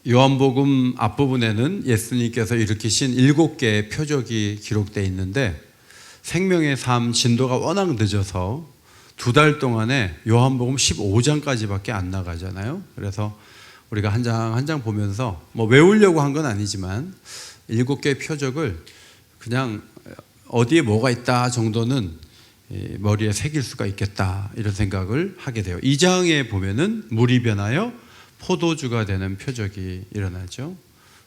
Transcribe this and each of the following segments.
요한복음 앞부분에는 예수님께서 일으키신 7개의 표적이 기록되어 있는데 생명의 삶 진도가 워낙 늦어서 2달 동안에 요한복음 15장까지밖에 안 나가잖아요. 그래서 우리가 한 장 한 장 보면서 뭐 외우려고 한 건 아니지만 7개의 표적을 그냥 어디에 뭐가 있다 정도는 머리에 새길 수가 있겠다 이런 생각을 하게 돼요. 2장에 보면은 물이 변하여 포도주가 되는 표적이 일어나죠.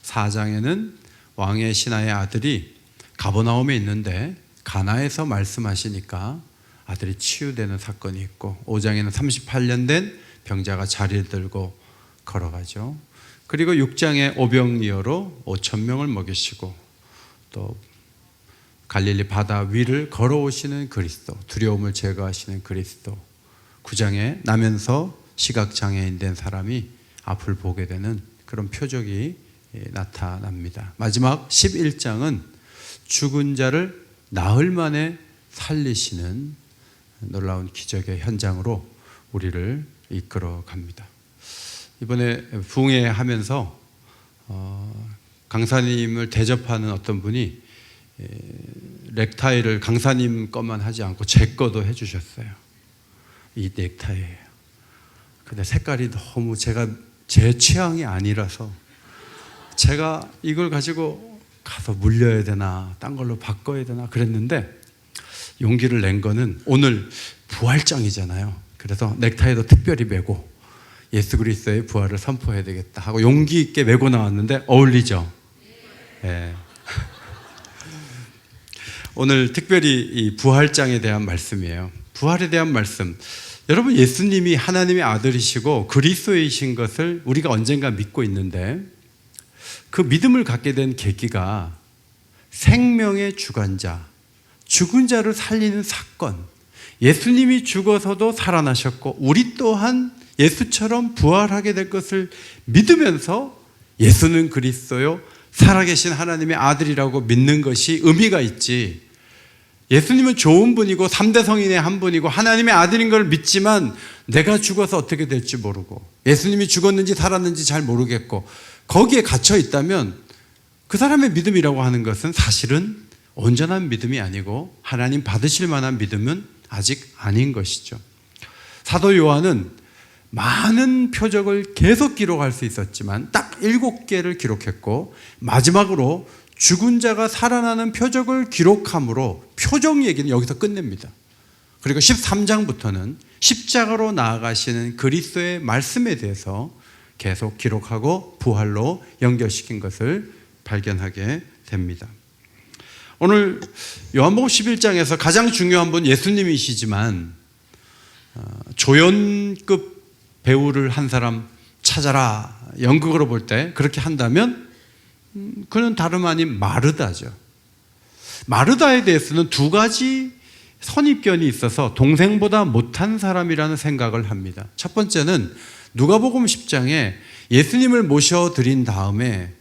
4장에는 왕의 신하의 아들이 가버나움에 있는데 가나에서 말씀하시니까 아들이 치유되는 사건이 있고, 5장에는 38년 된 병자가 자리를 들고 걸어가죠. 그리고 6장에 오병이어로 5,000명을 먹이시고 또 갈릴리 바다 위를 걸어오시는 그리스도, 두려움을 제거하시는 그리스도, 9장에 나면서 시각장애인 된 사람이 앞을 보게 되는 그런 표적이 나타납니다. 마지막 11장은 죽은 자를 나흘 만에 살리시는 놀라운 기적의 현장으로 우리를 이끌어 갑니다. 이번에 부흥회하면서 강사님을 대접하는 어떤 분이 넥타이를 강사님 것만 하지 않고 제 거도 해주셨어요. 이 넥타이예요. 근데 색깔이 너무 제 취향이 아니라서 제가 이걸 가지고 가서 물려야 되나 딴 걸로 바꿔야 되나 그랬는데 용기를 낸 거는 오늘 부활장이잖아요. 그래서 넥타이도 특별히 메고 예수 그리스도의 부활을 선포해야 되겠다 하고 용기 있게 메고 나왔는데 어울리죠? 네. 오늘 특별히 이 부활장에 대한 말씀이에요. 부활에 대한 말씀. 여러분, 예수님이 하나님의 아들이시고 그리스도이신 것을 우리가 언젠가 믿고 있는데 그 믿음을 갖게 된 계기가 생명의 주관자, 죽은 자를 살리는 사건, 예수님이 죽어서도 살아나셨고 우리 또한 예수처럼 부활하게 될 것을 믿으면서 예수는 그리스도요 살아계신 하나님의 아들이라고 믿는 것이 의미가 있지, 예수님은 좋은 분이고 3대 성인의 한 분이고 하나님의 아들인 걸 믿지만 내가 죽어서 어떻게 될지 모르고 예수님이 죽었는지 살았는지 잘 모르겠고 거기에 갇혀 있다면 그 사람의 믿음이라고 하는 것은 사실은 온전한 믿음이 아니고 하나님 받으실 만한 믿음은 아직 아닌 것이죠. 사도 요한은 많은 표적을 계속 기록할 수 있었지만 딱 7개를 기록했고 마지막으로 죽은 자가 살아나는 표적을 기록함으로 표적 얘기는 여기서 끝냅니다. 그리고 13장부터는 십자가로 나아가시는 그리스도의 말씀에 대해서 계속 기록하고 부활로 연결시킨 것을 발견하게 됩니다. 오늘 요한복음 11장에서 가장 중요한 분 예수님이시지만 조연급 배우를 한 사람 찾아라, 연극으로 볼 때 그렇게 한다면 그는 다름 아닌 마르다죠. 마르다에 대해서는 2가지 선입견이 있어서 동생보다 못한 사람이라는 생각을 합니다. 첫 번째는 누가복음 10장에 예수님을 모셔드린 다음에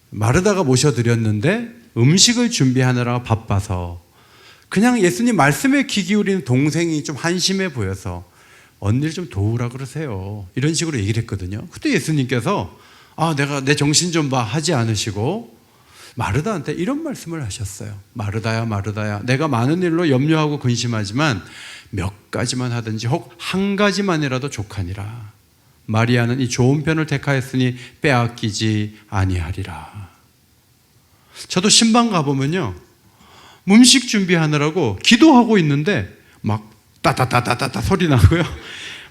마르다가 모셔드렸는데 음식을 준비하느라 바빠서 그냥 예수님 말씀에 귀 기울이는 동생이 좀 한심해 보여서 언니를 좀 도우라 그러세요, 이런 식으로 얘기를 했거든요. 그때 예수님께서 내가 내 정신 좀 봐 하지 않으시고 마르다한테 이런 말씀을 하셨어요. 마르다야 마르다야, 내가 많은 일로 염려하고 근심하지만 몇 가지만 하든지 혹 한 가지만이라도 족하니라. 마리아는 이 좋은 편을 택하였으니 빼앗기지 아니하리라. 저도 신방 가보면요, 음식 준비하느라고 기도하고 있는데 막 따따따따따 소리 나고요,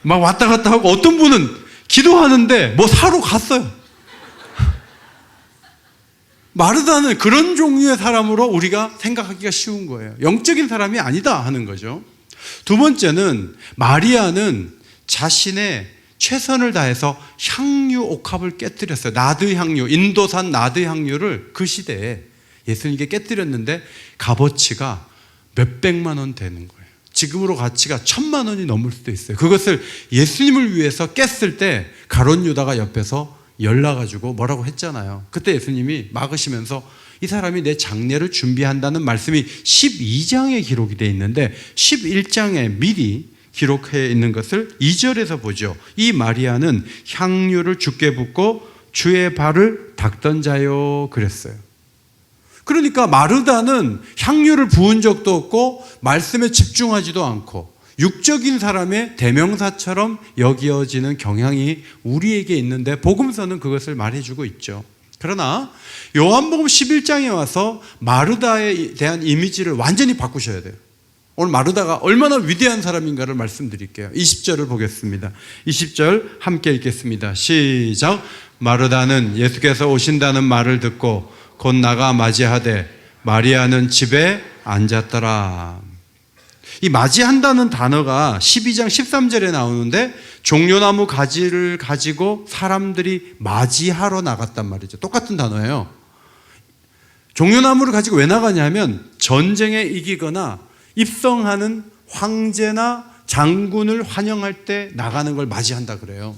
막 왔다 갔다 하고 어떤 분은 기도하는데 뭐 사러 갔어요. 마르다는 그런 종류의 사람으로 우리가 생각하기가 쉬운 거예요. 영적인 사람이 아니다 하는 거죠. 두 번째는 마리아는 자신의 최선을 다해서 향유 옥합을 깨뜨렸어요. 나드 향유, 인도산 나드 향유를 그 시대에 예수님께 깨뜨렸는데 값어치가 몇백만 원 되는 거예요. 지금으로 가치가 1,000만 원이 넘을 수도 있어요. 그것을 예수님을 위해서 깼을 때 가룟 유다가 옆에서 열나가지고 뭐라고 했잖아요. 그때 예수님이 막으시면서 이 사람이 내 장례를 준비한다는 말씀이 12장에 기록이 되어 있는데 11장에 미리 기록해 있는 것을 2절에서 보죠. 이 마리아는 향유를 주께 붓고 주의 발을 닦던 자요 그랬어요. 그러니까 마르다는 향유를 부은 적도 없고 말씀에 집중하지도 않고 육적인 사람의 대명사처럼 여겨지는 경향이 우리에게 있는데 복음서는 그것을 말해주고 있죠. 그러나 요한복음 11장에 와서 마르다에 대한 이미지를 완전히 바꾸셔야 돼요. 오늘 마르다가 얼마나 위대한 사람인가를 말씀드릴게요. 20절을 보겠습니다. 20절 함께 읽겠습니다. 시작. 마르다는 예수께서 오신다는 말을 듣고 곧 나가 맞이하되 마리아는 집에 앉았더라. 이 맞이한다는 단어가 12장 13절에 나오는데 종려나무 가지를 가지고 사람들이 맞이하러 나갔단 말이죠. 똑같은 단어예요. 종려나무를 가지고 왜 나가냐면 전쟁에 이기거나 입성하는 황제나 장군을 환영할 때 나가는 걸 맞이한다 그래요.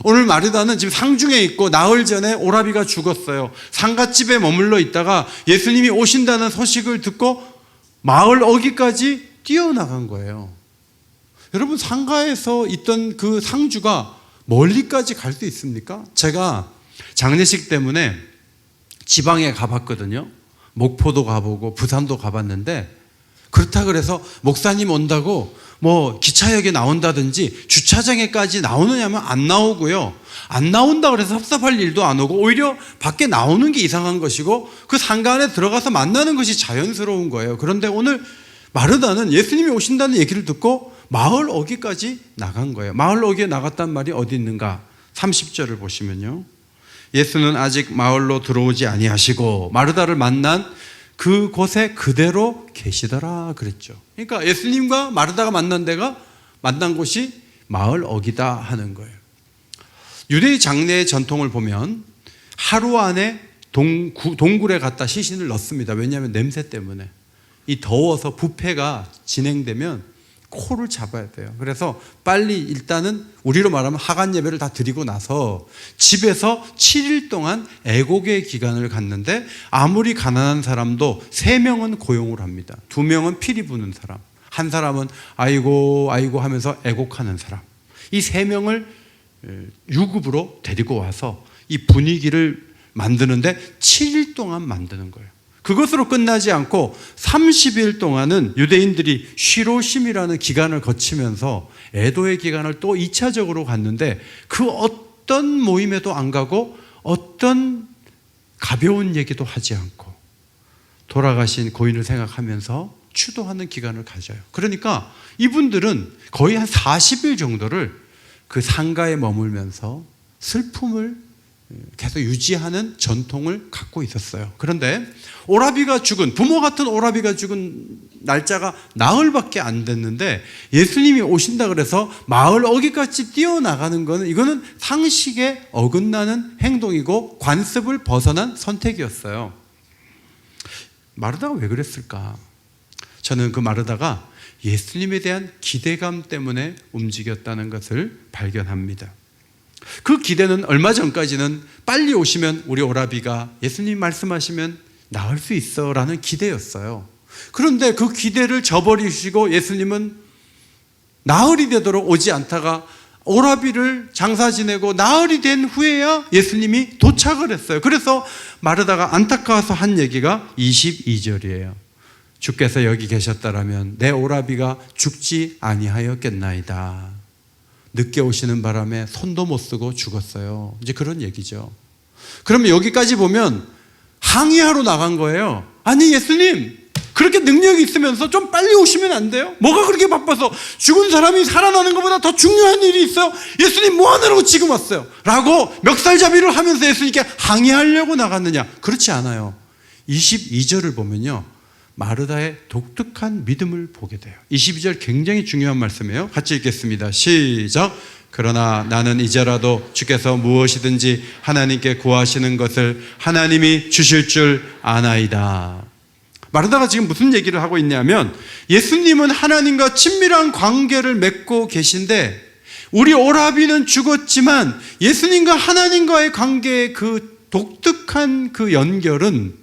오늘 마르다는 지금 상중에 있고 나흘 전에 오라비가 죽었어요. 상갓집에 머물러 있다가 예수님이 오신다는 소식을 듣고 마을 어귀까지 뛰어나간 거예요. 여러분, 상가에서 있던 그 상주가 멀리까지 갈 수 있습니까? 제가 장례식 때문에 지방에 가봤거든요. 목포도 가보고 부산도 가봤는데 그렇다 그래서 목사님 온다고 뭐 기차역에 나온다든지 주차장에까지 나오느냐면 안 나오고요. 안 나온다 그래서 섭섭할 일도 안 오고 오히려 밖에 나오는 게 이상한 것이고 그 상가 안에 들어가서 만나는 것이 자연스러운 거예요. 그런데 오늘 마르다는 예수님이 오신다는 얘기를 듣고 마을 어귀까지 나간 거예요. 마을 어귀에 나갔단 말이 어디 있는가? 30절을 보시면요. 예수는 아직 마을로 들어오지 아니하시고 마르다를 만난 그곳에 그대로 계시더라 그랬죠. 그러니까 예수님과 마르다가 만난 곳이 마을 어귀다 하는 거예요. 유대의 장례의 전통을 보면 하루 안에 동굴에 갖다 시신을 넣습니다. 왜냐하면 냄새 때문에. 이 더워서 부패가 진행되면 코를 잡아야 돼요. 그래서 빨리 일단은 우리로 말하면 하간 예배를 다 드리고 나서 집에서 7일 동안 애곡의 기간을 갖는데 아무리 가난한 사람도 3명은 고용을 합니다. 2명은 피리 부는 사람, 한 사람은 아이고 아이고 하면서 애곡하는 사람. 이 3명을 유급으로 데리고 와서 이 분위기를 만드는데 7일 동안 만드는 거예요. 그것으로 끝나지 않고 30일 동안은 유대인들이 쉬로심이라는 기간을 거치면서 애도의 기간을 또 2차적으로 갔는데 그 어떤 모임에도 안 가고 어떤 가벼운 얘기도 하지 않고 돌아가신 고인을 생각하면서 추도하는 기간을 가져요. 그러니까 이분들은 거의 한 40일 정도를 그 상가에 머물면서 슬픔을 계속 유지하는 전통을 갖고 있었어요. 그런데 부모 같은 오라비가 죽은 날짜가 나흘밖에 안 됐는데 예수님이 오신다 그래서 마을 어귀까지 뛰어나가는 거는 이거는 상식에 어긋나는 행동이고 관습을 벗어난 선택이었어요. 마르다가 왜 그랬을까? 저는 그 마르다가 예수님에 대한 기대감 때문에 움직였다는 것을 발견합니다. 그 기대는 얼마 전까지는 빨리 오시면 우리 오라비가 예수님 말씀하시면 나을 수 있어 라는 기대였어요. 그런데 그 기대를 저버리시고 예수님은 나흘이 되도록 오지 않다가 오라비를 장사 지내고 나흘이 된 후에야 예수님이 도착을 했어요. 그래서 마르다가 안타까워서 한 얘기가 22절이에요. 주께서 여기 계셨다라면 내 오라비가 죽지 아니하였겠나이다. 늦게 오시는 바람에 손도 못 쓰고 죽었어요. 이제 그런 얘기죠. 그러면 여기까지 보면 항의하러 나간 거예요. 아니 예수님, 그렇게 능력이 있으면서 좀 빨리 오시면 안 돼요? 뭐가 그렇게 바빠서 죽은 사람이 살아나는 것보다 더 중요한 일이 있어요? 예수님 뭐 하느라고 지금 왔어요? 라고 멱살잡이를 하면서 예수님께 항의하려고 나갔느냐? 그렇지 않아요. 22절을 보면요, 마르다의 독특한 믿음을 보게 돼요. 22절 굉장히 중요한 말씀이에요. 같이 읽겠습니다. 시작. 그러나 나는 이제라도 주께서 무엇이든지 하나님께 구하시는 것을 하나님이 주실 줄 아나이다. 마르다가 지금 무슨 얘기를 하고 있냐면 예수님은 하나님과 친밀한 관계를 맺고 계신데 우리 오라비는 죽었지만 예수님과 하나님과의 관계의 그 독특한 그 연결을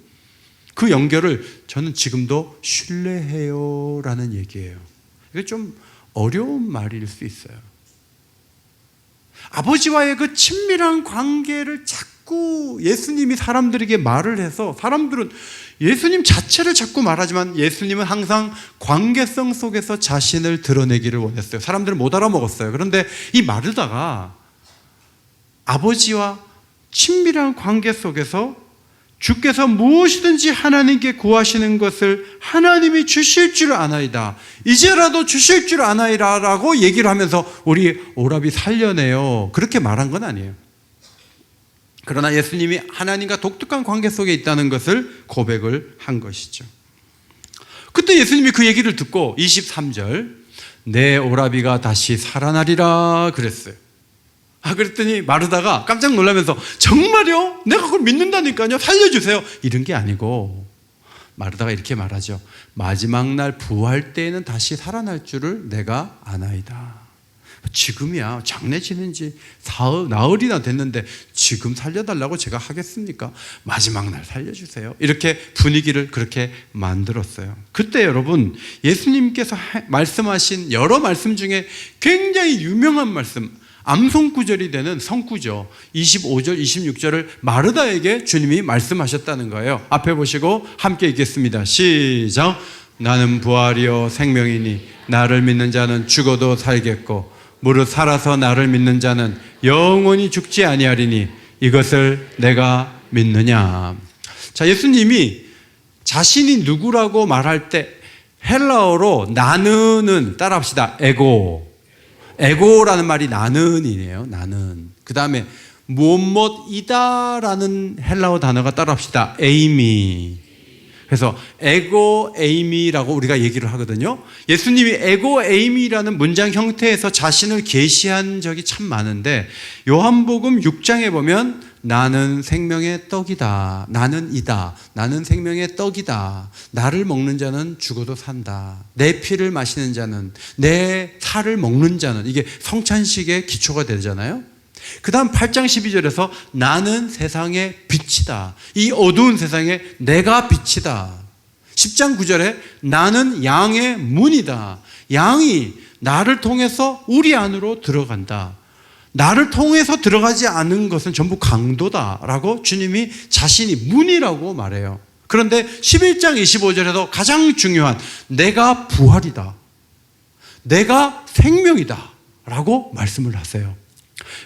저는 지금도 신뢰해요 라는 얘기예요. 이게 좀 어려운 말일 수 있어요. 아버지와의 그 친밀한 관계를 자꾸 예수님이 사람들에게 말을 해서 사람들은 예수님 자체를 자꾸 말하지만 예수님은 항상 관계성 속에서 자신을 드러내기를 원했어요. 사람들은 못 알아먹었어요. 그런데 이 마르다가 아버지와 친밀한 관계 속에서 주께서 무엇이든지 하나님께 구하시는 것을 하나님이 주실 줄 아나이다. 이제라도 주실 줄 아나이다 라고 얘기를 하면서 우리 오라비 살려내요. 그렇게 말한 건 아니에요. 그러나 예수님이 하나님과 독특한 관계 속에 있다는 것을 고백을 한 것이죠. 그때 예수님이 그 얘기를 듣고 23절 내 오라비가 다시 살아나리라 그랬어요. 그랬더니 마르다가 깜짝 놀라면서 정말요? 내가 그걸 믿는다니까요. 살려주세요. 이런 게 아니고 마르다가 이렇게 말하죠. 마지막 날 부활 때에는 다시 살아날 줄을 내가 아나이다. 지금이야 장례 지낸 지 나흘이나 됐는데 지금 살려달라고 제가 하겠습니까? 마지막 날 살려주세요. 이렇게 분위기를 그렇게 만들었어요. 그때 여러분 예수님께서 말씀하신 여러 말씀 중에 굉장히 유명한 말씀, 암송구절이 되는 성구죠. 25절, 26절을 마르다에게 주님이 말씀하셨다는 거예요. 앞에 보시고 함께 읽겠습니다. 시작. 나는 부활이요 생명이니 나를 믿는 자는 죽어도 살겠고 무릇 살아서 나를 믿는 자는 영원히 죽지 아니하리니 이것을 내가 믿느냐. 자, 예수님이 자신이 누구라고 말할 때 헬라어로 나는은 따라합시다. 에고라는 말이 나는이네요. 나는. 그 다음에 무엇이다라는 헬라어 단어가 따라합시다. 에이미. 그래서 에고 에이미라고 우리가 얘기를 하거든요. 예수님이 에고 에이미라는 문장 형태에서 자신을 계시한 적이 참 많은데 요한복음 6장에 보면 나는 생명의 떡이다. 나는 이다. 나는 생명의 떡이다. 나를 먹는 자는 죽어도 산다. 내 피를 마시는 자는, 내 살을 먹는 자는, 이게 성찬식의 기초가 되잖아요. 그 다음 8장 12절에서 나는 세상의 빛이다. 이 어두운 세상에 내가 빛이다. 10장 9절에 나는 양의 문이다. 양이 나를 통해서 우리 안으로 들어간다. 나를 통해서 들어가지 않은 것은 전부 강도다라고 주님이 자신이 문이라고 말해요. 그런데 11장 25절에도 가장 중요한 내가 부활이다. 내가 생명이다 라고 말씀을 하세요.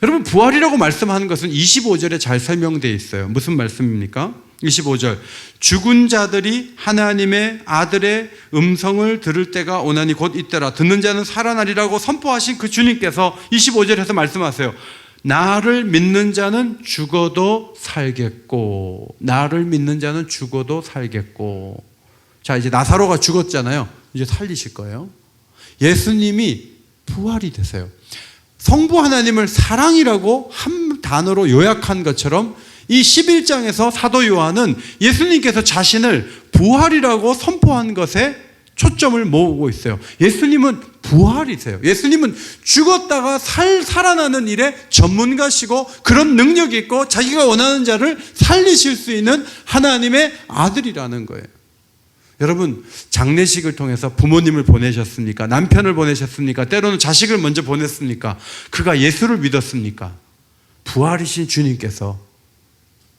여러분 부활이라고 말씀하는 것은 25절에 잘 설명되어 있어요. 무슨 말씀입니까? 25절 죽은 자들이 하나님의 아들의 음성을 들을 때가 오나니 곧 이때라. 듣는 자는 살아나리라고 선포하신 그 주님께서 25절에서 말씀하세요. 나를 믿는 자는 죽어도 살겠고, 나를 믿는 자는 죽어도 살겠고. 자, 이제 나사로가 죽었잖아요. 이제 살리실 거예요. 예수님이 부활이 되세요. 성부 하나님을 사랑이라고 한 단어로 요약한 것처럼 이 11장에서 사도 요한은 예수님께서 자신을 부활이라고 선포한 것에 초점을 모으고 있어요. 예수님은 부활이세요. 예수님은 죽었다가 살아나는 일에 전문가시고 그런 능력이 있고 자기가 원하는 자를 살리실 수 있는 하나님의 아들이라는 거예요. 여러분 장례식을 통해서 부모님을 보내셨습니까? 남편을 보내셨습니까? 때로는 자식을 먼저 보냈습니까? 그가 예수를 믿었습니까? 부활이신 주님께서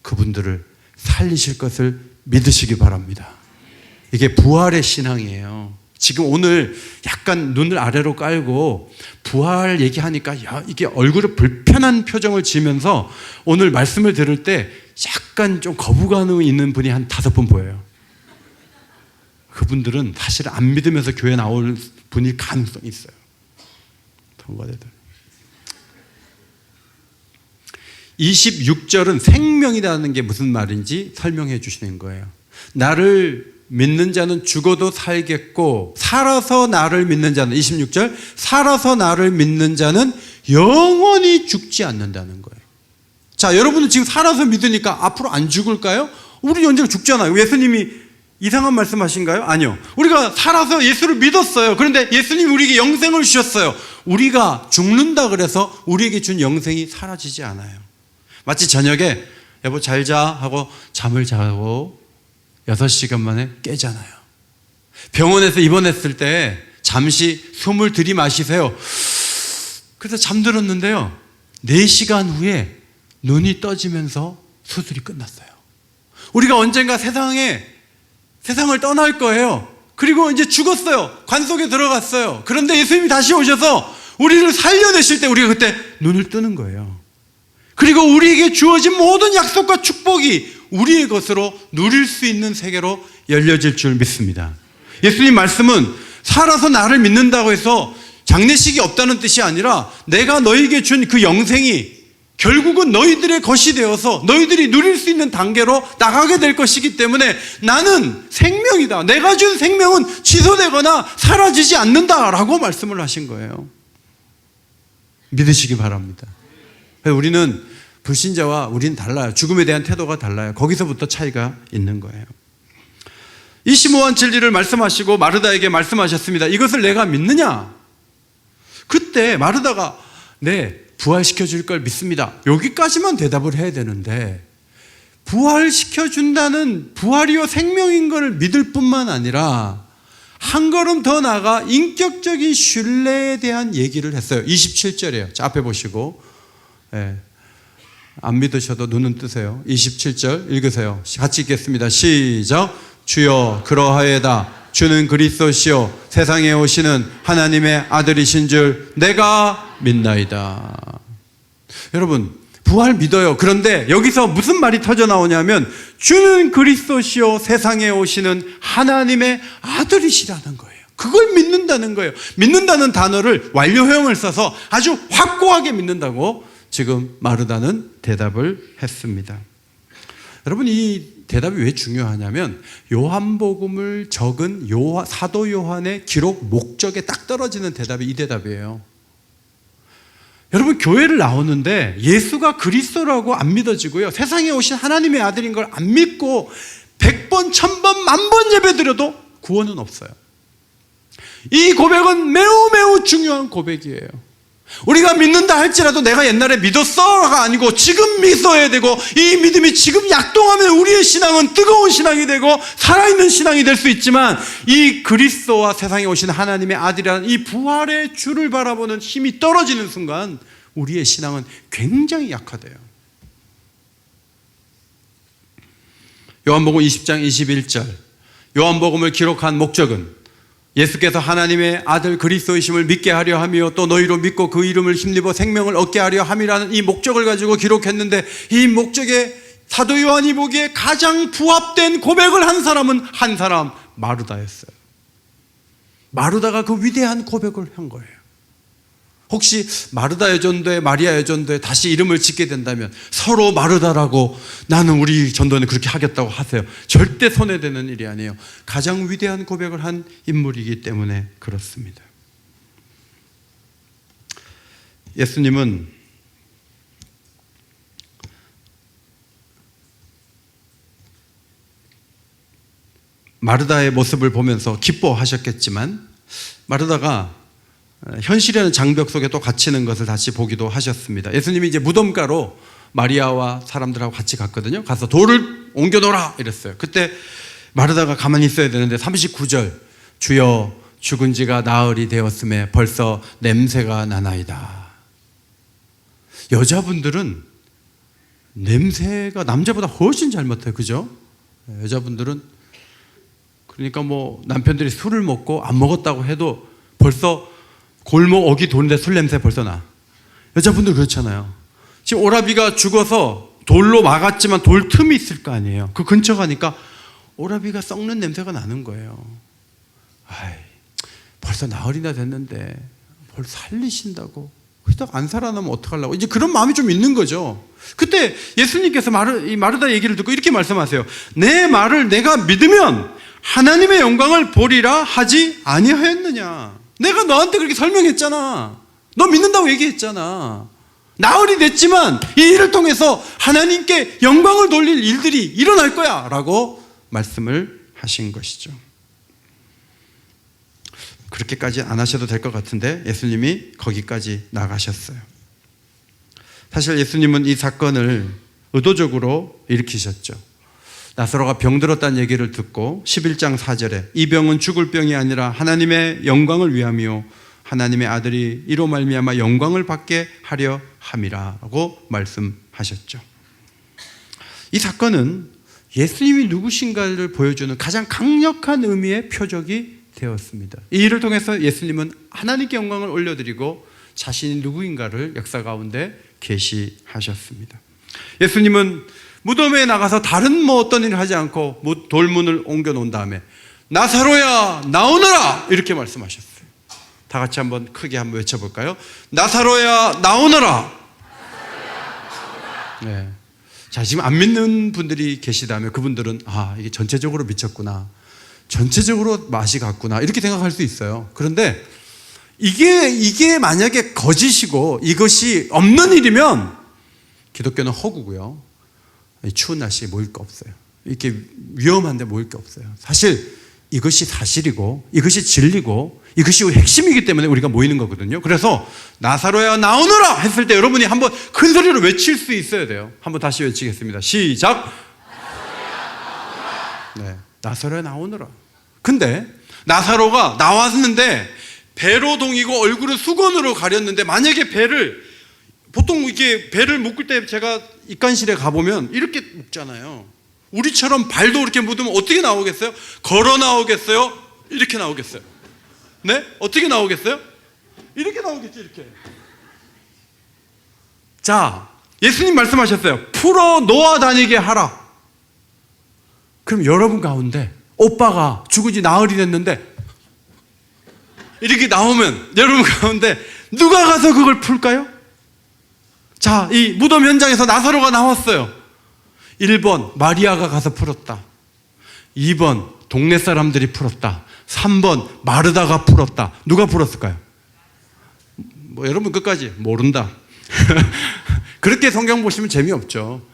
그분들을 살리실 것을 믿으시기 바랍니다. 이게 부활의 신앙이에요. 지금 오늘 약간 눈을 아래로 깔고 부활 얘기하니까 야, 이게 얼굴에 불편한 표정을 지으면서 오늘 말씀을 들을 때 약간 좀 거부감이 있는 분이 한 5분 보여요. 그분들은 사실 안 믿으면서 교회 나올 분일 가능성이 있어요. 통과대들. 26절은 생명이라는 게 무슨 말인지 설명해 주시는 거예요. 나를 믿는 자는 죽어도 살겠고 살아서 나를 믿는 자는 26절 살아서 나를 믿는 자는 영원히 죽지 않는다는 거예요. 자, 여러분은 지금 살아서 믿으니까 앞으로 안 죽을까요? 우리 언젠가 죽잖아요. 예수님이 이상한 말씀하신가요? 아니요. 우리가 살아서 예수를 믿었어요. 그런데 예수님이 우리에게 영생을 주셨어요. 우리가 죽는다 그래서 우리에게 준 영생이 사라지지 않아요. 마치 저녁에 여보 잘 자 하고 잠을 자고 6시간 만에 깨잖아요. 병원에서 입원했을 때 잠시 숨을 들이마시세요. 그래서 잠들었는데요. 4시간 후에 눈이 떠지면서 수술이 끝났어요. 우리가 언젠가 세상을 떠날 거예요. 그리고 이제 죽었어요. 관 속에 들어갔어요. 그런데 예수님이 다시 오셔서 우리를 살려내실 때 우리가 그때 눈을 뜨는 거예요. 그리고 우리에게 주어진 모든 약속과 축복이 우리의 것으로 누릴 수 있는 세계로 열려질 줄 믿습니다. 예수님 말씀은 살아서 나를 믿는다고 해서 장례식이 없다는 뜻이 아니라 내가 너에게 준 그 영생이 결국은 너희들의 것이 되어서 너희들이 누릴 수 있는 단계로 나가게 될 것이기 때문에 나는 생명이다. 내가 준 생명은 취소되거나 사라지지 않는다라고 말씀을 하신 거예요. 믿으시기 바랍니다. 우리는 불신자와 우리는 달라요. 죽음에 대한 태도가 달라요. 거기서부터 차이가 있는 거예요. 이 심오한 진리를 말씀하시고 마르다에게 말씀하셨습니다. 이것을 내가 믿느냐? 그때 마르다가 네, 부활시켜 줄 걸 믿습니다. 여기까지만 대답을 해야 되는데 부활시켜 준다는 부활이요 생명인 걸 믿을 뿐만 아니라 한 걸음 더 나아가 인격적인 신뢰에 대한 얘기를 했어요. 27절이에요. 자, 앞에 보시고 안 믿으셔도 눈은 뜨세요. 27절 읽으세요. 같이 읽겠습니다. 시작. 주여 그러하여다. 주는 그리스도시요 세상에 오시는 하나님의 아들이신 줄 내가 믿나이다. 여러분 부활 믿어요. 그런데 여기서 무슨 말이 터져 나오냐면 주는 그리스도시요 세상에 오시는 하나님의 아들이시라는 거예요. 그걸 믿는다는 거예요. 믿는다는 단어를 완료형을 써서 아주 확고하게 믿는다고 지금 마르다는 대답을 했습니다. 여러분 이 대답이 왜 중요하냐면 요한복음을 적은 사도 요한의 기록 목적에 딱 떨어지는 대답이 이 대답이에요. 여러분 교회를 나오는데 예수가 그리스도라고 안 믿어지고요. 세상에 오신 하나님의 아들인 걸 안 믿고 100번, 1000번, 10,000번 예배드려도 구원은 없어요. 이 고백은 매우 매우 중요한 고백이에요. 우리가 믿는다 할지라도 내가 옛날에 믿었어가 아니고 지금 믿어야 되고 이 믿음이 지금 약동하면 우리의 신앙은 뜨거운 신앙이 되고 살아있는 신앙이 될 수 있지만 이 그리스도와 세상에 오신 하나님의 아들이라는 이 부활의 주를 바라보는 힘이 떨어지는 순간 우리의 신앙은 굉장히 약화돼요. 요한복음 20장 21절 요한복음을 기록한 목적은 예수께서 하나님의 아들 그리스도이심을 믿게 하려 하며 또 너희로 믿고 그 이름을 힘입어 생명을 얻게 하려 함이라는 이 목적을 가지고 기록했는데 이 목적에 사도 요한이 보기에 가장 부합된 고백을 한 사람은 한 사람 마르다였어요. 마르다가 그 위대한 고백을 한 거예요. 혹시 마르다 여전도에 마리아 여전도에 다시 이름을 짓게 된다면 서로 마르다라고 나는 우리 전도는 그렇게 하겠다고 하세요. 절대 손해되는 일이 아니에요. 가장 위대한 고백을 한 인물이기 때문에 그렇습니다. 예수님은 마르다의 모습을 보면서 기뻐하셨겠지만 마르다가 현실에는 장벽 속에 또 갇히는 것을 다시 보기도 하셨습니다. 예수님이 이제 무덤가로 마리아와 사람들하고 같이 갔거든요. 가서 돌을 옮겨놓으라 이랬어요. 그때 마르다가 가만히 있어야 되는데 39절 주여 죽은 지가 나흘이 되었음에 벌써 냄새가 나나이다. 여자분들은 냄새가 남자보다 훨씬 잘 맡아요. 그죠? 여자분들은 그러니까 뭐 남편들이 술을 먹고 안 먹었다고 해도 벌써 골목 어기 도는데 술 냄새 벌써 나. 여자분들 그렇잖아요. 지금 오라비가 죽어서 돌로 막았지만 돌 틈이 있을 거 아니에요. 그 근처 가니까 오라비가 썩는 냄새가 나는 거예요. 아이, 벌써 나흘이나 됐는데 뭘 살리신다고? 그렇다고 안 살아나면 어떡하려고? 이제 그런 마음이 좀 있는 거죠. 그때 예수님께서 이 마르다 얘기를 듣고 이렇게 말씀하세요. 내 말을 내가 믿으면 하나님의 영광을 보리라 하지 아니하였느냐? 내가 너한테 그렇게 설명했잖아. 너 믿는다고 얘기했잖아. 나흘이 됐지만 이 일을 통해서 하나님께 영광을 돌릴 일들이 일어날 거야 라고 말씀을 하신 것이죠. 그렇게까지 안 하셔도 될 것 같은데 예수님이 거기까지 나가셨어요. 사실 예수님은 이 사건을 의도적으로 일으키셨죠. 나사로가 병들었다는 얘기를 듣고 11장 4절에 이 병은 죽을 병이 아니라 하나님의 영광을 위함이요 하나님의 아들이 이로 말미암아 영광을 받게 하려 함이라고 말씀하셨죠. 이 사건은 예수님이 누구신가를 보여주는 가장 강력한 의미의 표적이 되었습니다. 이 일을 통해서 예수님은 하나님께 영광을 올려드리고 자신이 누구인가를 역사 가운데 계시하셨습니다. 예수님은 무덤에 나가서 다른 어떤 일을 하지 않고 돌문을 옮겨 놓은 다음에 나사로야 나오너라 이렇게 말씀하셨어요. 다 같이 한번 크게 한번 외쳐볼까요? 나사로야 나오너라. 네. 자, 지금 안 믿는 분들이 계시다면 그분들은 이게 전체적으로 미쳤구나, 전체적으로 맛이 갔구나 이렇게 생각할 수 있어요. 그런데 이게 만약에 거짓이고 이것이 없는 일이면 기독교는 허구고요. 추운 날씨에 모일 거 없어요. 이렇게 위험한데 모일 게 없어요. 사실 이것이 사실이고 이것이 진리고 이것이 핵심이기 때문에 우리가 모이는 거거든요. 그래서 나사로야 나오너라 했을 때 여러분이 한번 큰 소리로 외칠 수 있어야 돼요. 한번 다시 외치겠습니다. 시작. 네, 나사로야 나오너라. 근데 나사로가 나왔는데 배로 동이고 얼굴은 수건으로 가렸는데, 만약에 보통 이게 배를 묶을 때 제가 입간실에 가보면 이렇게 묶잖아요. 우리처럼 발도 이렇게 묻으면 어떻게 나오겠어요? 걸어 나오겠어요? 이렇게 나오겠어요? 네? 어떻게 나오겠어요? 이렇게 나오겠죠, 이렇게. 자, 예수님 말씀하셨어요. 풀어 놓아 다니게 하라. 그럼 여러분 가운데 오빠가 죽은 지 나흘이 됐는데 이렇게 나오면 여러분 가운데 누가 가서 그걸 풀까요? 자, 이 무덤 현장에서 나사로가 나왔어요. 1번 마리아가 가서 풀었다. 2번 동네 사람들이 풀었다. 3번 마르다가 풀었다. 누가 풀었을까요? 여러분 끝까지 모른다. 그렇게 성경 보시면 재미없죠.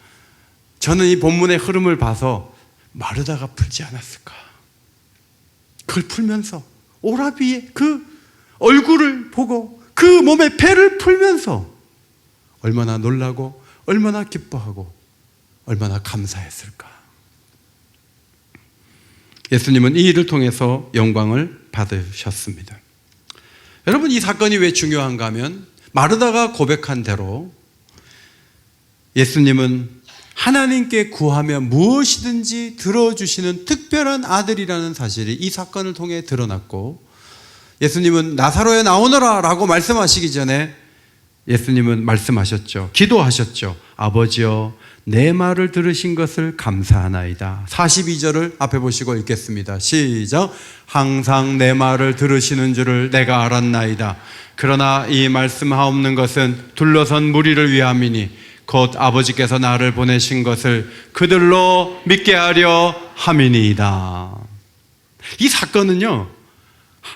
저는 이 본문의 흐름을 봐서 마르다가 풀지 않았을까. 그걸 풀면서 오라비의 그 얼굴을 보고 그 몸의 배를 풀면서 얼마나 놀라고 얼마나 기뻐하고 얼마나 감사했을까. 예수님은 이 일을 통해서 영광을 받으셨습니다. 여러분, 이 사건이 왜 중요한가 하면 마르다가 고백한 대로 예수님은 하나님께 구하면 무엇이든지 들어주시는 특별한 아들이라는 사실이 이 사건을 통해 드러났고, 예수님은 나사로에 나오너라 라고 말씀하시기 전에 예수님은 말씀하셨죠. 기도하셨죠. 아버지여, 내 말을 들으신 것을 감사하나이다. 42절을 앞에 보시고 읽겠습니다. 시작. 항상 내 말을 들으시는 줄을 내가 알았나이다. 그러나 이 말씀하옵는 것은 둘러선 무리를 위함이니 곧 아버지께서 나를 보내신 것을 그들로 믿게 하려 함이니이다. 이 사건은요,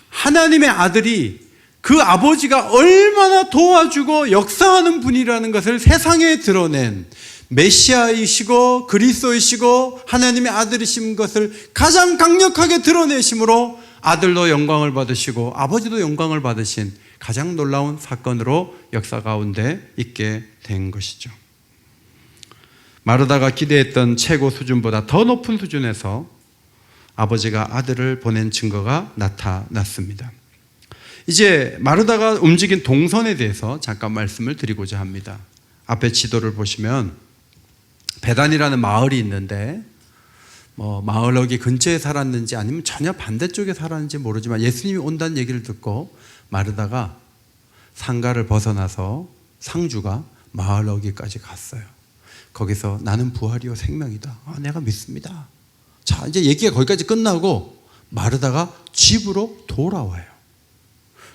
하나님의 아들이 그 아버지가 얼마나 도와주고 역사하는 분이라는 것을 세상에 드러낸 메시아이시고 그리스도이시고 하나님의 아들이신 것을 가장 강력하게 드러내심으로 아들도 영광을 받으시고 아버지도 영광을 받으신 가장 놀라운 사건으로 역사 가운데 있게 된 것이죠. 마르다가 기대했던 최고 수준보다 더 높은 수준에서 아버지가 아들을 보낸 증거가 나타났습니다. 이제 마르다가 움직인 동선에 대해서 잠깐 말씀을 드리고자 합니다. 앞에 지도를 보시면 베단이라는 마을이 있는데 마을 여기 근처에 살았는지 아니면 전혀 반대쪽에 살았는지 모르지만 예수님이 온다는 얘기를 듣고 마르다가 상가를 벗어나서 상주가 마을 여기까지 갔어요. 거기서 나는 부활이요 생명이다. 내가 믿습니다. 자, 이제 얘기가 거기까지 끝나고 마르다가 집으로 돌아와요.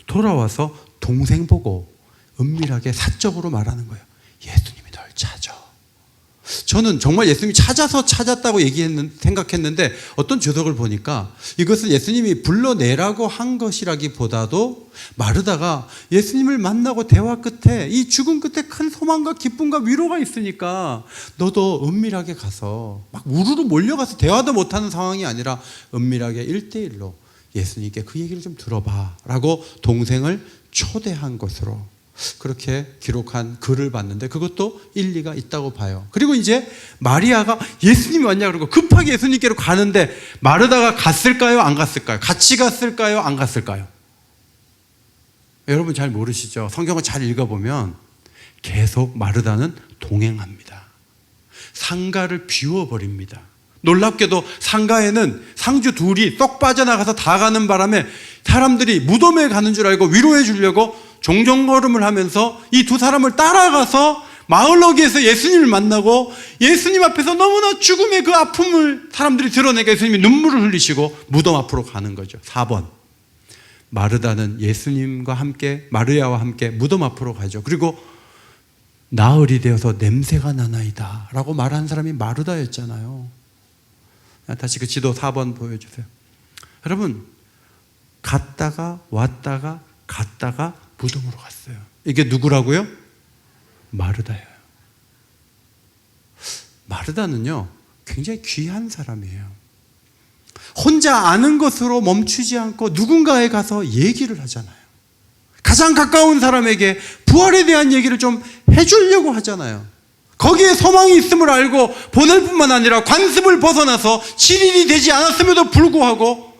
돌아와서 동생 보고 은밀하게 사적으로 말하는 거예요. 예수님이 널 찾아. 저는 정말 예수님이 찾아서 찾았다고 생각했는데 어떤 주석을 보니까 이것은 예수님이 불러내라고 한 것이라기보다도 마르다가 예수님을 만나고 대화 끝에 이 죽음 끝에 큰 소망과 기쁨과 위로가 있으니까 너도 은밀하게 가서 막 우르르 몰려가서 대화도 못하는 상황이 아니라 은밀하게 1대1로 예수님께 그 얘기를 좀 들어봐 라고 동생을 초대한 것으로 그렇게 기록한 글을 봤는데 그것도 일리가 있다고 봐요. 그리고 이제 마리아가 예수님이 왔냐 그러고 급하게 예수님께로 가는데 마르다가 갔을까요? 안 갔을까요? 같이 갔을까요? 안 갔을까요? 여러분 잘 모르시죠? 성경을 잘 읽어보면 계속 마르다는 동행합니다. 상가를 비워버립니다. 놀랍게도 상가에는 상주 둘이 쏙 빠져나가서 다 가는 바람에 사람들이 무덤에 가는 줄 알고 위로해 주려고 종종걸음을 하면서 이 두 사람을 따라가서 마을 어귀에서 예수님을 만나고 예수님 앞에서 너무나 죽음의 그 아픔을 사람들이 드러내니까 예수님이 눈물을 흘리시고 무덤 앞으로 가는 거죠. 4번. 마르다는 예수님과 함께, 마르야와 함께 무덤 앞으로 가죠. 그리고 나흘이 되어서 냄새가 나나이다 라고 말한 사람이 마르다였잖아요. 다시 그 지도 4번 보여주세요. 여러분, 갔다가 왔다가 갔다가 무덤으로 갔어요. 이게 누구라고요? 마르다예요. 마르다는요, 굉장히 귀한 사람이에요. 혼자 아는 것으로 멈추지 않고 누군가에 가서 얘기를 하잖아요. 가장 가까운 사람에게 부활에 대한 얘기를 좀 해주려고 하잖아요. 거기에 소망이 있음을 알고 보낼 뿐만 아니라 관습을 벗어나서 7일이 되지 않았음에도 불구하고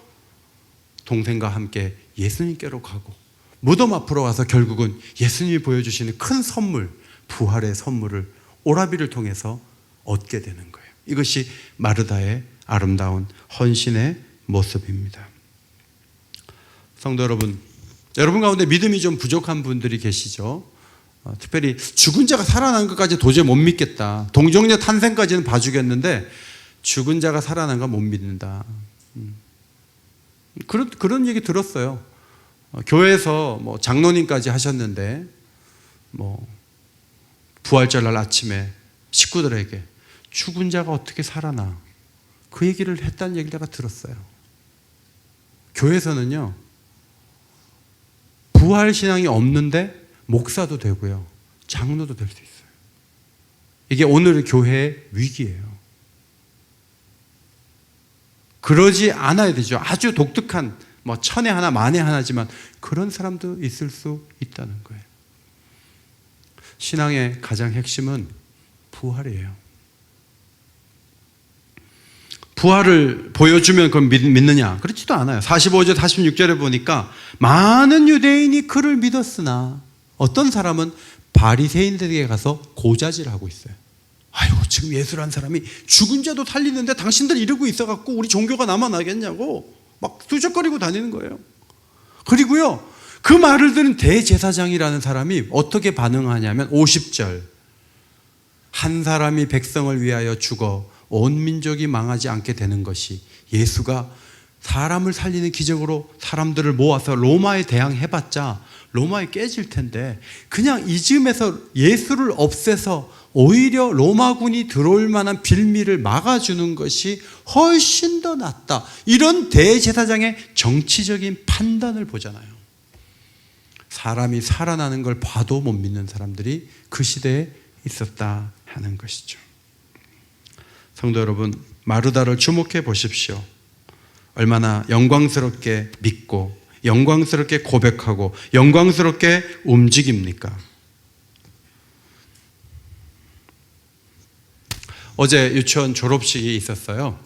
동생과 함께 예수님께로 가고 무덤 앞으로 와서 결국은 예수님이 보여주시는 큰 선물, 부활의 선물을 오라비를 통해서 얻게 되는 거예요. 이것이 마르다의 아름다운 헌신의 모습입니다. 성도 여러분, 여러분 가운데 믿음이 좀 부족한 분들이 계시죠? 특별히 죽은 자가 살아난 것까지 도저히 못 믿겠다. 동정녀 탄생까지는 봐주겠는데 죽은 자가 살아난 건 못 믿는다. 그런 얘기 들었어요. 교회에서 뭐 장로님까지 하셨는데 뭐 부활절 날 아침에 식구들에게 죽은 자가 어떻게 살아나? 그 얘기를 했다는 얘기를 내가 들었어요. 교회에서는요, 부활신앙이 없는데 목사도 되고요, 장로도 될 수 있어요. 이게 오늘의 교회의 위기예요. 그러지 않아야 되죠. 아주 독특한, 뭐 천에 하나 만에 하나지만 그런 사람도 있을 수 있다는 거예요. 신앙의 가장 핵심은 부활이에요. 부활을 보여주면 그걸 믿느냐? 그렇지도 않아요. 45절 46절에 보니까 많은 유대인이 그를 믿었으나 어떤 사람은 바리새인들에게 가서 고자질하고 있어요. 아유, 지금 예수라는 사람이 죽은 자도 살리는데 당신들 이러고 있어갖고 우리 종교가 남아나겠냐고 막 수적거리고 다니는 거예요. 그리고요, 그 말을 들은 대제사장이라는 사람이 어떻게 반응하냐면 50절, 한 사람이 백성을 위하여 죽어 온 민족이 망하지 않게 되는 것이, 예수가 사람을 살리는 기적으로 사람들을 모아서 로마에 대항해봤자 로마에 깨질 텐데 그냥 이 즈음에서 예수를 없애서 오히려 로마군이 들어올 만한 빌미를 막아주는 것이 훨씬 더 낫다. 이런 대제사장의 정치적인 판단을 보잖아요. 사람이 살아나는 걸 봐도 못 믿는 사람들이 그 시대에 있었다 하는 것이죠. 성도 여러분, 마르다를 주목해 보십시오. 얼마나 영광스럽게 믿고 영광스럽게 고백하고 영광스럽게 움직입니까? 어제 유치원 졸업식이 있었어요.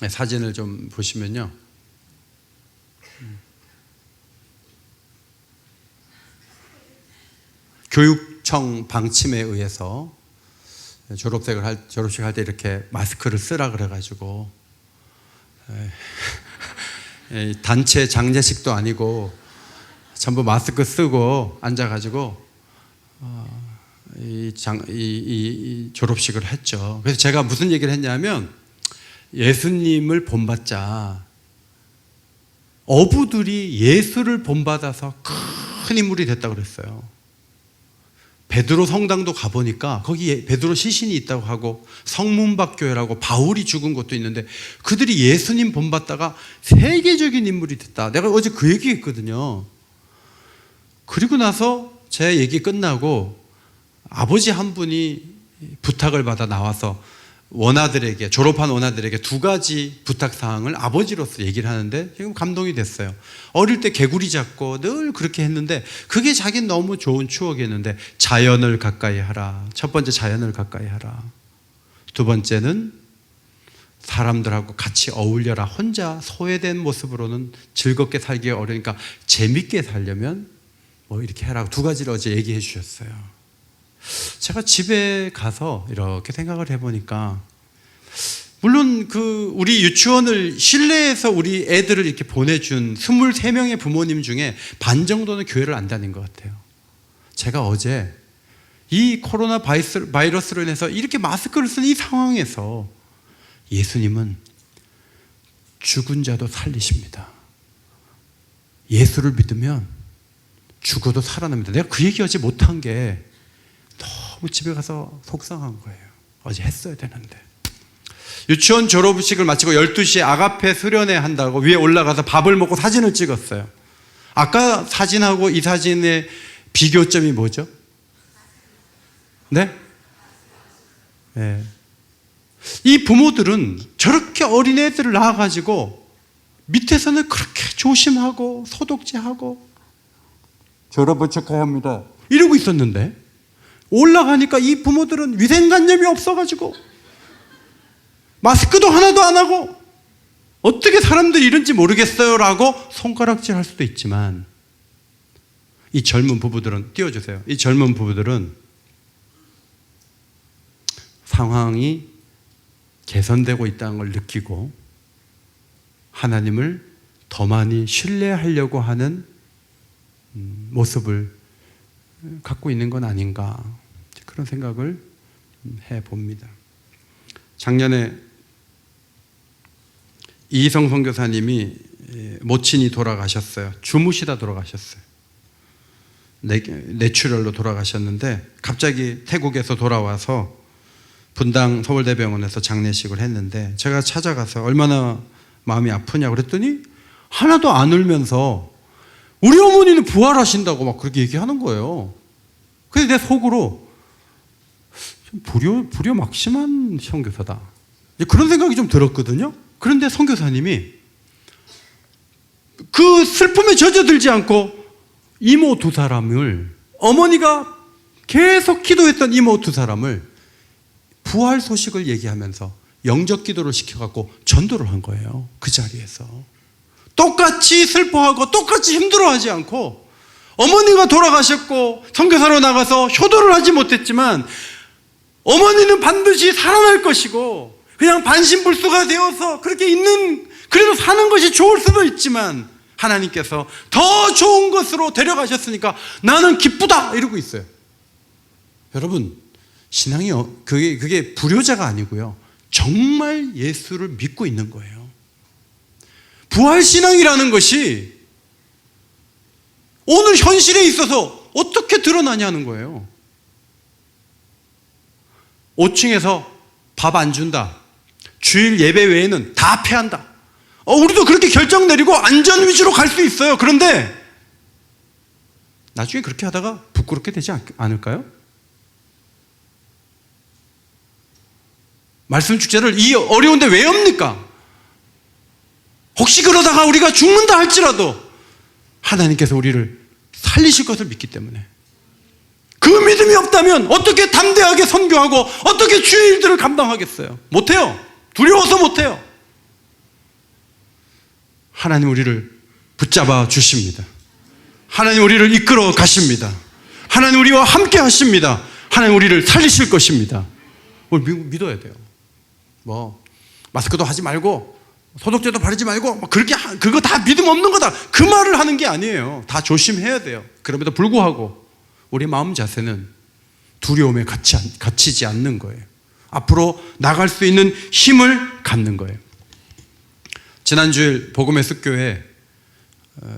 사진을 좀 보시면요, 교육청 방침에 의해서 졸업식 할 때 이렇게 마스크를 쓰라 그래가지고 단체 장례식도 아니고 전부 마스크 쓰고 앉아가지고 이 졸업식을 했죠. 그래서 제가 무슨 얘기를 했냐면, 예수님을 본받자 어부들이 예수를 본받아서 큰 인물이 됐다고 그랬어요. 베드로 성당도 가보니까 거기 베드로 시신이 있다고 하고 성문박교회라고 바울이 죽은 것도 있는데 그들이 예수님 본받다가 세계적인 인물이 됐다. 내가 어제 그 얘기했거든요. 그리고 나서 제 얘기 끝나고 아버지 한 분이 부탁을 받아 나와서 원아들에게, 졸업한 원아들에게 2가지 부탁사항을 아버지로서 얘기를 하는데 지금 감동이 됐어요. 어릴 때 개구리 잡고 늘 그렇게 했는데 그게 자기는 너무 좋은 추억이었는데, 자연을 가까이 하라. 첫 번째, 자연을 가까이 하라. 두 번째는 사람들하고 같이 어울려라. 혼자 소외된 모습으로는 즐겁게 살기 어려우니까 재밌게 살려면 뭐 이렇게 해라고 두 가지를 어제 얘기해 주셨어요. 제가 집에 가서 이렇게 생각을 해보니까, 물론 우리 유치원을 실내에서 우리 애들을 이렇게 보내준 23명의 부모님 중에 반 정도는 교회를 안 다닌 것 같아요. 제가 어제 이 코로나 바이러스로 인해서 이렇게 마스크를 쓴 이 상황에서 예수님은 죽은 자도 살리십니다. 예수를 믿으면 죽어도 살아납니다. 내가 그 얘기 어제 못한 게 너무 집에 가서 속상한 거예요. 어제 했어야 되는데. 유치원 졸업식을 마치고 12시에 아가페 수련회 한다고 위에 올라가서 밥을 먹고 사진을 찍었어요. 아까 사진하고 이 사진의 비교점이 뭐죠? 네? 네. 이 부모들은 저렇게 어린애들을 낳아가지고 밑에서는 그렇게 조심하고 소독제하고 졸업을 축하해야 합니다 이러고 있었는데, 올라가니까 이 부모들은 위생관념이 없어가지고 마스크도 하나도 안 하고 어떻게 사람들이 이런지 모르겠어요 라고 손가락질 할 수도 있지만, 이 젊은 부부들은, 띄워주세요, 이 젊은 부부들은 상황이 개선되고 있다는 걸 느끼고 하나님을 더 많이 신뢰하려고 하는 모습을 갖고 있는 건 아닌가, 그런 생각을 해봅니다. 작년에 이희성 선교사님이 모친이 돌아가셨어요. 주무시다 돌아가셨어요. 뇌출혈로 돌아가셨는데 갑자기 태국에서 돌아와서 분당 서울대병원에서 장례식을 했는데, 제가 찾아가서 얼마나 마음이 아프냐고 그랬더니 하나도 안 울면서 우리 어머니는 부활하신다고 막 그렇게 얘기하는 거예요. 그래서 내 속으로 불효 막심한 선교사다, 그런 생각이 좀 들었거든요. 그런데 선교사님이 그 슬픔에 젖어들지 않고 이모 두 사람을, 어머니가 계속 기도했던 이모 두 사람을 부활 소식을 얘기하면서 영적 기도를 시켜갖고 전도를 한 거예요. 그 자리에서 똑같이 슬퍼하고 똑같이 힘들어하지 않고, 어머니가 돌아가셨고 선교사로 나가서 효도를 하지 못했지만 어머니는 반드시 살아날 것이고 그냥 반신불수가 되어서 그렇게 있는, 그래도 사는 것이 좋을 수도 있지만 하나님께서 더 좋은 것으로 데려가셨으니까 나는 기쁘다 이러고 있어요. 여러분, 신앙이 그게 불효자가 아니고요, 정말 예수를 믿고 있는 거예요. 부활신앙이라는 것이 오늘 현실에 있어서 어떻게 드러나냐는 거예요. 5층에서 밥 안 준다, 주일 예배 외에는 다 폐한다. 우리도 그렇게 결정 내리고 안전 위주로 갈 수 있어요. 그런데 나중에 그렇게 하다가 부끄럽게 되지 않을까요? 말씀 축제를 이 어려운데 왜 합니까? 혹시 그러다가 우리가 죽는다 할지라도 하나님께서 우리를 살리실 것을 믿기 때문에, 그 믿음이 없다면 어떻게 담대하게 선교하고 어떻게 주의 일들을 감당하겠어요? 못해요. 두려워서 못해요. 하나님 우리를 붙잡아 주십니다. 하나님 우리를 이끌어 가십니다. 하나님 우리와 함께 하십니다. 하나님 우리를 살리실 것입니다. 믿어야 돼요. 마스크도 하지 말고 소독제도 바르지 말고 그렇게, 그거 다 믿음 없는 거다, 그 말을 하는 게 아니에요. 다 조심해야 돼요. 그럼에도 불구하고 우리 마음 자세는 두려움에 갇히지 않는 거예요. 앞으로 나갈 수 있는 힘을 갖는 거예요. 지난주일 복음의 숲교회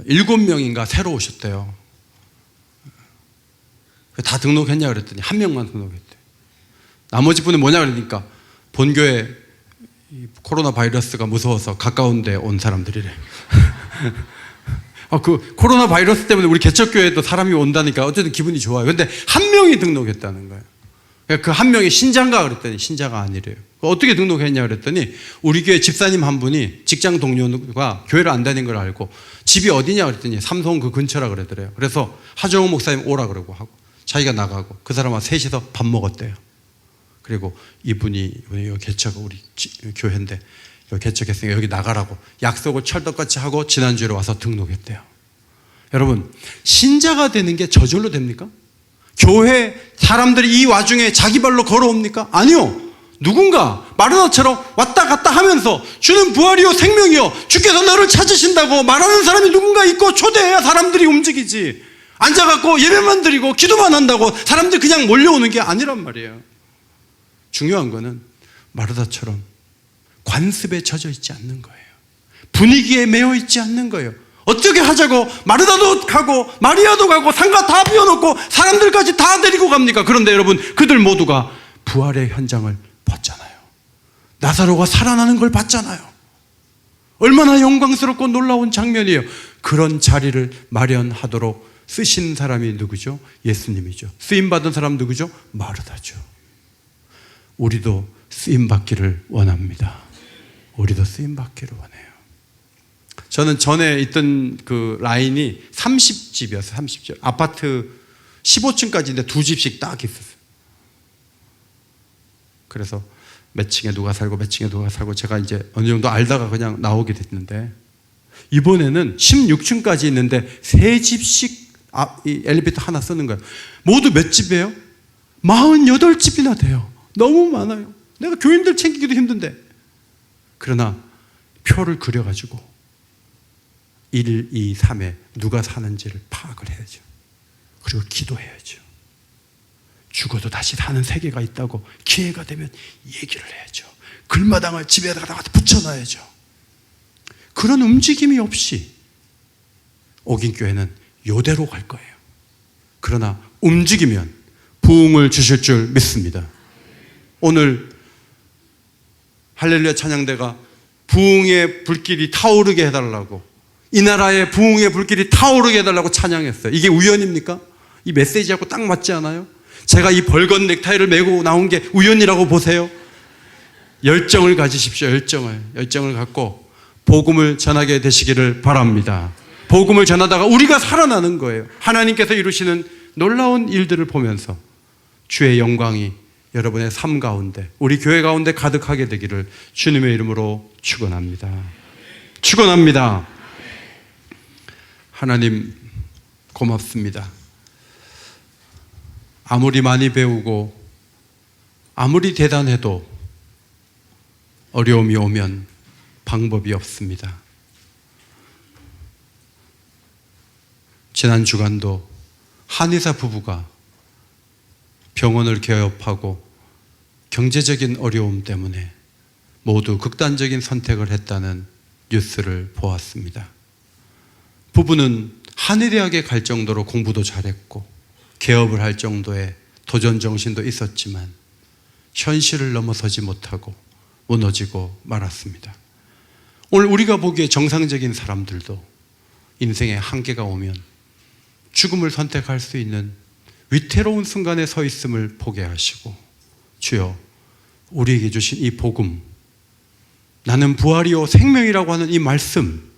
7명인가 새로 오셨대요. 다 등록했냐 그랬더니 1명만 등록했대요. 나머지 분은 뭐냐 그러니까 본교회 코로나 바이러스가 무서워서 가까운 데 온 사람들이래. 그 코로나 바이러스 때문에 우리 개척교회에도 사람이 온다니까 어쨌든 기분이 좋아요. 근데 1명이 등록했다는 거예요. 그 1명이 신자인가 그랬더니 신자가 아니래요. 어떻게 등록했냐 그랬더니 우리 교회 집사님 한 분이 직장 동료가 교회를 안 다닌 걸 알고 집이 어디냐 그랬더니 삼성 그 근처라 그러더래요. 그래서 하정우 목사님 오라 그러고 하고 자기가 나가고 그 사람과 셋이서 밥 먹었대요. 그리고 이분이 개척 우리 교회인데 개척했으니까 여기 나가라고 약속을 철떡같이 하고 지난주에 와서 등록했대요. 여러분, 신자가 되는 게 저절로 됩니까? 교회 사람들이 이 와중에 자기 발로 걸어옵니까? 아니요. 누군가 마르다처럼 왔다 갔다 하면서 주는 부활이요 생명이요 주께서 너를 찾으신다고 말하는 사람이 누군가 있고 초대해야 사람들이 움직이지. 앉아갖고 예배만 드리고 기도만 한다고 사람들이 그냥 몰려오는 게 아니란 말이에요. 중요한 거는 마르다처럼 관습에 젖어 있지 않는 거예요. 분위기에 매여 있지 않는 거예요. 어떻게 하자고 마르다도 가고 마리아도 가고 상가 다 비워놓고 사람들까지 다 데리고 갑니까? 그런데 여러분, 그들 모두가 부활의 현장을 봤잖아요. 나사로가 살아나는 걸 봤잖아요. 얼마나 영광스럽고 놀라운 장면이에요. 그런 자리를 마련하도록 쓰신 사람이 누구죠? 예수님이죠. 쓰임받은 사람 누구죠? 마르다죠. 우리도 쓰임받기를 원합니다. 우리도 쓰임받기를 원해요. 저는 전에 있던 그 라인이 30집이었어요. 30집. 아파트 15층까지인데 2집씩 딱 있었어요. 그래서 몇 층에 누가 살고 몇 층에 누가 살고 제가 이제 어느 정도 알다가 그냥 나오게 됐는데, 이번에는 16층까지 있는데 3집씩 이 엘리베이터 하나 쓰는 거예요. 모두 몇 집이에요? 48집이나 돼요. 너무 많아요. 내가 교인들 챙기기도 힘든데. 그러나 표를 그려가지고 1, 2, 3에 누가 사는지를 파악을 해야죠. 그리고 기도해야죠. 죽어도 다시 사는 세계가 있다고 기회가 되면 얘기를 해야죠. 글마당을 집에다가 붙여놔야죠. 그런 움직임이 없이 옥인교회는 요대로 갈 거예요. 그러나 움직이면 부흥을 주실 줄 믿습니다. 오늘 할렐루야 찬양대가 부흥의 불길이 타오르게 해달라고, 이 나라의 부흥의 불길이 타오르게 해달라고 찬양했어요. 이게 우연입니까? 이 메시지하고 딱 맞지 않아요? 제가 이 벌건 넥타이를 메고 나온 게 우연이라고 보세요? 열정을 가지십시오. 열정을 갖고 복음을 전하게 되시기를 바랍니다. 복음을 전하다가 우리가 살아나는 거예요. 하나님께서 이루시는 놀라운 일들을 보면서 주의 영광이 여러분의 삶 가운데, 우리 교회 가운데 가득하게 되기를 주님의 이름으로 축원합니다. 축원합니다. 하나님 고맙습니다. 아무리 많이 배우고 아무리 대단해도 어려움이 오면 방법이 없습니다. 지난 주간도 한의사 부부가 병원을 개업하고 경제적인 어려움 때문에 모두 극단적인 선택을 했다는 뉴스를 보았습니다. 부부는 한의대학에 갈 정도로 공부도 잘했고 개업을 할 정도의 도전 정신도 있었지만 현실을 넘어서지 못하고 무너지고 말았습니다. 오늘 우리가 보기에 정상적인 사람들도 인생에 한계가 오면 죽음을 선택할 수 있는 위태로운 순간에 서 있음을 보게 하시고, 주여 우리에게 주신 이 복음, 나는 부활이요 생명이라고 하는 이 말씀,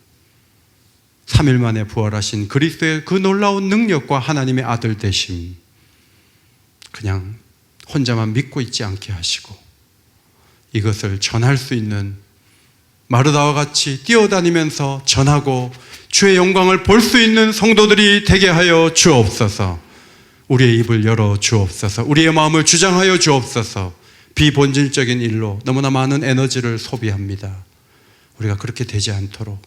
3일 만에 부활하신 그리스도의 그 놀라운 능력과 하나님의 아들 되심, 그냥 혼자만 믿고 있지 않게 하시고 이것을 전할 수 있는 마르다와 같이 뛰어다니면서 전하고 주의 영광을 볼 수 있는 성도들이 되게 하여 주옵소서. 우리의 입을 열어 주옵소서. 우리의 마음을 주장하여 주옵소서. 비본질적인 일로 너무나 많은 에너지를 소비합니다. 우리가 그렇게 되지 않도록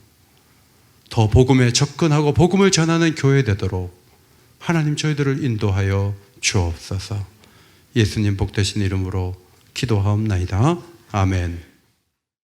더 복음에 접근하고 복음을 전하는 교회 되도록 하나님 저희들을 인도하여 주옵소서. 예수님 복되신 이름으로 기도하옵나이다. 아멘.